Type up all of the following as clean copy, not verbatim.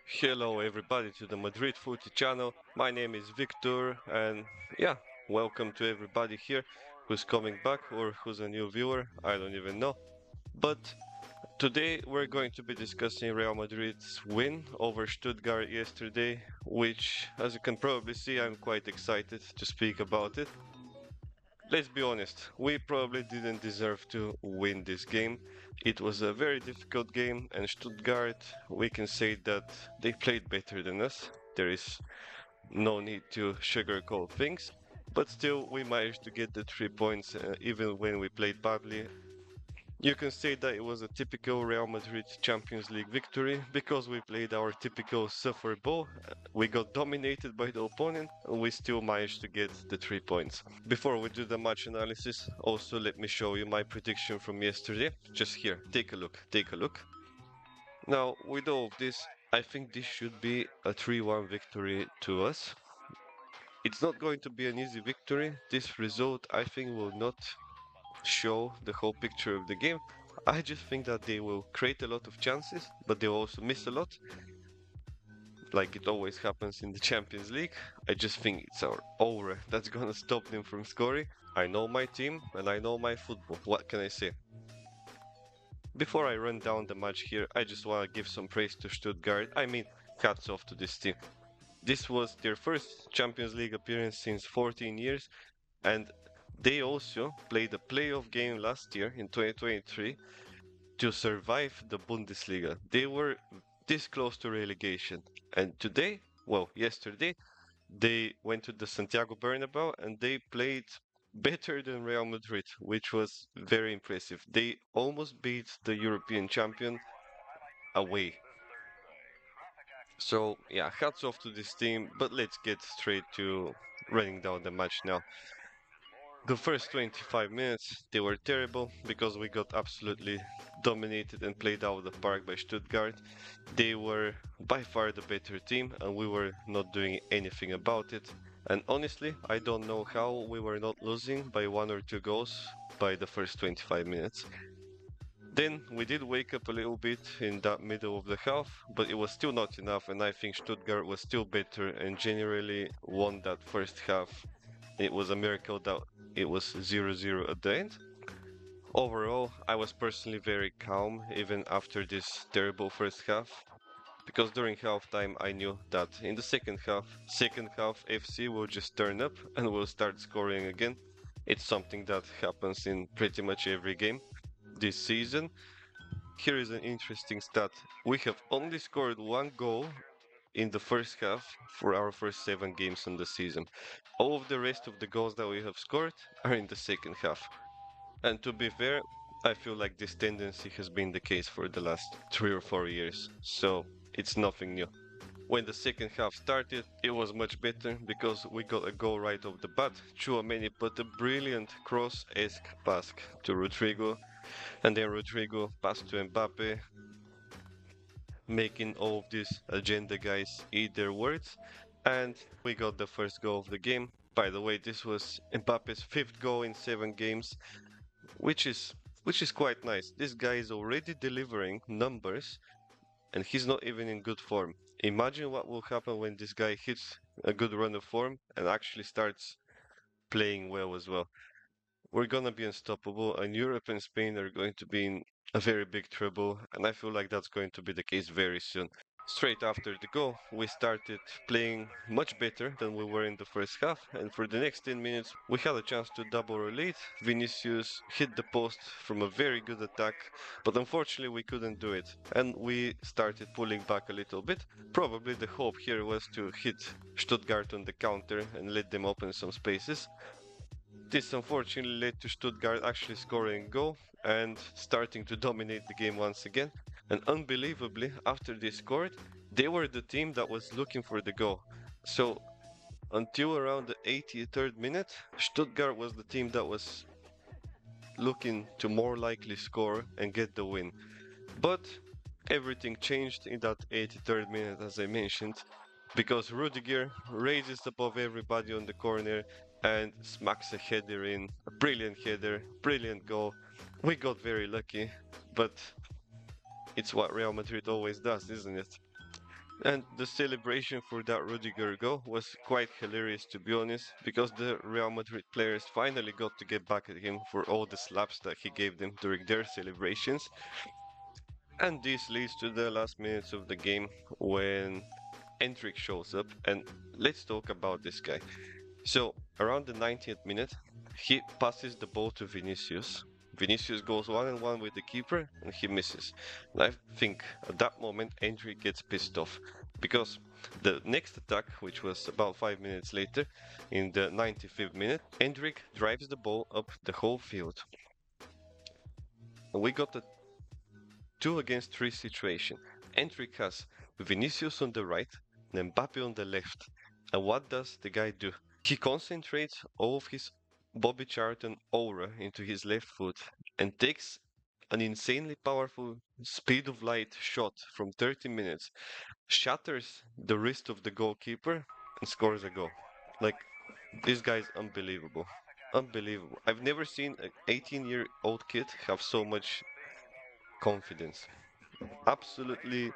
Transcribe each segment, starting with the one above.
Hello everybody to the Madrid Footy channel. My name is Victor and yeah, welcome to everybody here who's coming back or who's a new viewer, I don't even know. But today we're going to be discussing Real Madrid's win over Stuttgart yesterday, which as you can probably see I'm quite excited to speak about it. Let's be honest, we probably didn't deserve to win this game. It was a very difficult game, and Stuttgart, we can say that they played better than us. There is no need to sugarcoat things, but still, we managed to get the 3 points even when we played badly. You can say that it was a typical Real Madrid Champions League victory because we played our typical suffer ball. We got dominated by the opponent and we still managed to get the 3 points. Before we do the match analysis, also let me show you my prediction from yesterday. Just here, take a look, take a look. Now, with all of this, I think this should be a 3-1 victory to us. It's not going to be an easy victory. This result, I think, will not show the whole picture of the game. I just think that they will create a lot of chances, but they'll also miss a lot, like it always happens in the Champions League. I just think it's our aura that's gonna stop them from scoring. I know my team and I know my football. What can I say? Before I run down the match here, I just wanna give some praise to Stuttgart. I mean, hats off to this team. This was their first Champions League appearance since 14 years, and they also played a playoff game last year in 2023 to survive the Bundesliga. They were this close to relegation. And today, well, yesterday, they went to the Santiago Bernabeu and they played better than Real Madrid, which was very impressive. They almost beat the European champion away. So, yeah, hats off to this team, but let's get straight to running down the match now. The first 25 minutes, they were terrible because we got absolutely dominated and played out of the park by Stuttgart. They were by far the better team and we were not doing anything about it. And honestly, I don't know how we were not losing by 1 or 2 goals by the first 25 minutes. Then we did wake up a little bit in that middle of the half, but it was still not enough, and I think Stuttgart was still better and generally won that first half. It was a miracle that it was 0-0 at the end. Overall, I was personally very calm even after this terrible first half, because during halftime I knew that in the second half FC will just turn up and will start scoring again. It's something that happens in pretty much every game this season. Here is an interesting stat. We have only scored 1 goal in the first half for our first 7 games in the season. All of the rest of the goals that we have scored are in the second half. And to be fair, I feel like this tendency has been the case for the last 3 or 4 years, so it's nothing new. When the second half started, it was much better because we got a goal right off the bat. Chouameni put a brilliant cross-esque pass to Rodrigo, and then Rodrigo passed to Mbappe, making all of these agenda guys eat their words. And we got the first goal of the game. By the way, this was Mbappe's fifth goal in 7 games, which is quite nice. This guy is already delivering numbers and he's not even in good form. Imagine what will happen when this guy hits a good run of form and actually starts playing well as well. We're gonna be unstoppable, and Europe and Spain are going to be in a very big trouble, and I feel like that's going to be the case very soon. Straight after the goal, we started playing much better than we were in the first half, and for the next 10 minutes, we had a chance to double our lead. Vinicius hit the post from a very good attack, but unfortunately, we couldn't do it, and we started pulling back a little bit. Probably the hope here was to hit Stuttgart on the counter and let them open some spaces. This unfortunately led to Stuttgart actually scoring a goal and starting to dominate the game once again. And unbelievably, after they scored, they were the team that was looking for the goal. So until around the 83rd minute, Stuttgart was the team that was looking to more likely score and get the win. But everything changed in that 83rd minute, as I mentioned, because Rudiger raises above everybody on the corner and smacks a header in. A brilliant header, brilliant goal. We got very lucky, but it's what Real Madrid always does, isn't it? And the celebration for that Rudiger goal was quite hilarious, to be honest, because the Real Madrid players finally got to get back at him for all the slaps that he gave them during their celebrations. And this leads to the last minutes of the game when Endrick shows up. And let's talk about this guy. So, around the 90th minute, he passes the ball to Vinicius. Vinicius goes one on one with the keeper and he misses. And I think at that moment, Endrick gets pissed off because the next attack, which was about 5 minutes later, in the 95th minute, Endrick drives the ball up the whole field. And we got a 2 against 3 situation. Endrick has Vinicius on the right and Mbappe on the left. And what does the guy do? He concentrates all of his Bobby Charlton aura into his left foot and takes an insanely powerful speed of light shot from 30 minutes, shatters the wrist of the goalkeeper, and scores a goal. Like, this guy's unbelievable. Unbelievable. I've never seen an 18-year-old kid have so much confidence. Absolutely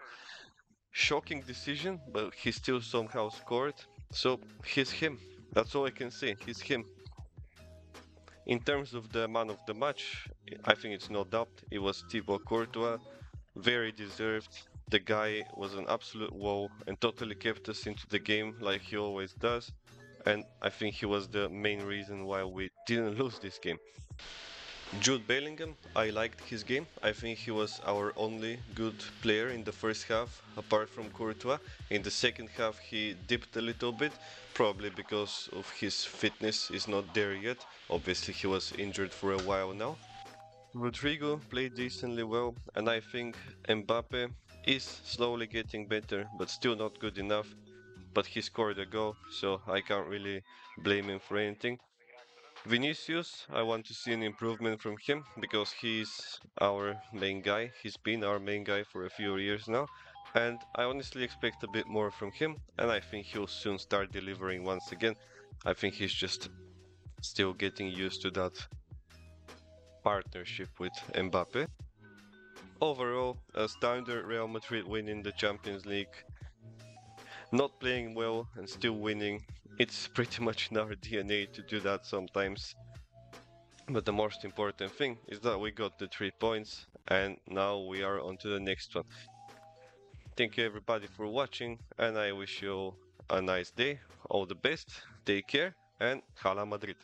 shocking decision, but he still somehow scored. So he's him. That's all I can say. He's him. In terms of the man of the match, I think it's no doubt it was Thibaut Courtois, very deserved. The guy was an absolute wall and totally kept us into the game like he always does. And I think he was the main reason why we didn't lose this game. Jude Bellingham, I liked his game. I think he was our only good player in the first half, apart from Courtois. In the second half, he dipped a little bit, probably because of his fitness is not there yet. Obviously, he was injured for a while now. Rodrigo played decently well, and I think Mbappe is slowly getting better, but still not good enough. But he scored a goal, so I can't really blame him for anything. Vinicius, I want to see an improvement from him because he's our main guy. He's been our main guy for a few years now. And I honestly expect a bit more from him. And I think he'll soon start delivering once again. I think he's just still getting used to that partnership with Mbappe. Overall, a standard Real Madrid win in the Champions League. Not playing well and still winning. It's pretty much in our DNA to do that sometimes. But the most important thing is that we got the 3 points and now we are on to the next one. Thank you everybody for watching and I wish you a nice day. All the best. Take care and Hala Madrid.